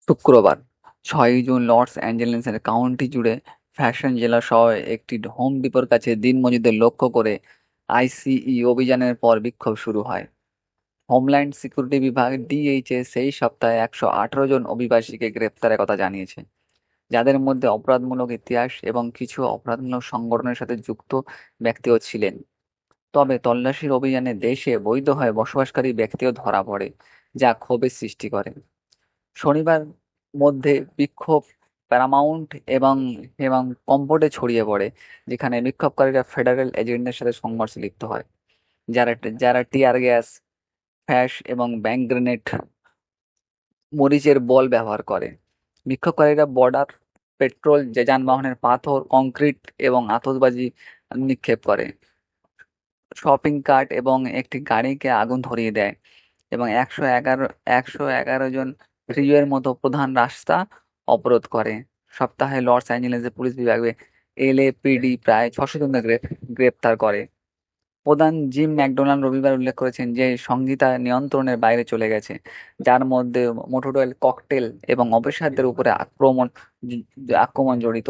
শুক্রবার 6 June loss অ্যাঞ্জেলেসের county জুড়ে fashion জেলা সহ একটি হোম ডিপোর কাছে দিনমজুরদের লক্ষ্য করে আইসিই অভিযানের পর বিক্ষোভ শুরু হয়। হোমল্যান্ড সিকিউরিটি বিভাগ ডিএইচএস সেই সপ্তাহে 118 জন অভিবাসীকে গ্রেপ্তারের কথা জানিয়েছে, যাদের মধ্যে অপরাধমূলক ইতিহাস এবং কিছু অপরাধমূলক সংগঠনের সাথে যুক্ত ব্যক্তিও ছিলেন। তবে তল্লাশির অভিযানে দেশে বৈধ হয়ে বসবাসকারী ব্যক্তিও ধরা পড়ে, যা ক্ষোভের সৃষ্টি করে। শনিবার মধ্যে বিক্ষোভ প্যারামাউন্ট এবং এবং কম্পোর্টে ছড়িয়ে পড়ে, যেখানে বিক্ষোভকারীরা ফেডারেল এজেন্টদের সাথে সংঘর্ষে লিপ্ত হয়, যারা যারা টিয়ার গ্যাস, ফ্যাস এবং ব্যাংক গ্রেনেড, মরিচের বল ব্যবহার করে। বিক্ষোভকারীরা বর্ডার পেট্রোল, যে যানবাহনের পাথর, কংক্রিট এবং আতশবাজি নিক্ষেপ করে, শপিং কার্ট এবং একটি গাড়িকে আগুন ধরিয়ে দেয় এবং 111 জন ফ্রিওয়ের মতো প্রধান রাস্তা অবরোধ করে। সপ্তাহে লস অ্যাঞ্জেলেসের পুলিশ বিভাগে এলএপিডি প্রায় 600 জনকে গ্রেপ্তার করে। প্রধান জিম ম্যাকডোনাল্ড রবিবার উল্লেখ করেছেন যে সংহিতা নিয়ন্ত্রণের বাইরে চলে গেছে, যার মধ্যে মোটরওয়েল ককটেল এবং অফিসারদের উপরে আক্রমণ জড়িত।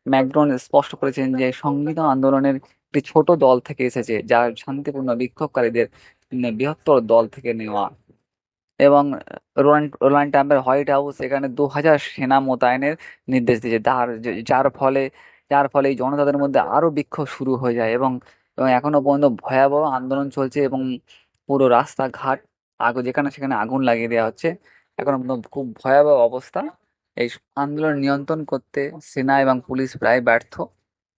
ম্যাকডোনাল্ড স্পষ্ট করেছেন যে সংগীত আন্দোলনের একটি ছোট দল থেকে এসেছে, যা শান্তিপূর্ণ বিক্ষোভকারীদের বৃহত্তর দল থেকে নেওয়া। এবং রোনাল্ড ট্রাম্পের হোয়াইট হাউস এখানে 2,000 সেনা মোতায়েনের নির্দেশ দিয়েছে, যার ফলে এই জনতাদের মধ্যে আরো বিক্ষোভ শুরু হয়ে যায় এবং এবং এখনো পর্যন্ত ভয়াবহ আন্দোলন চলছে এবং পুরো রাস্তাঘাট যেখানে সেখানে আগুন লাগিয়ে দেওয়া হচ্ছে। এখনো পর্যন্ত খুব ভয়াবহ অবস্থা। এই আন্দোলন নিয়ন্ত্রণ করতে সেনা এবং পুলিশ প্রায় ব্যর্থ।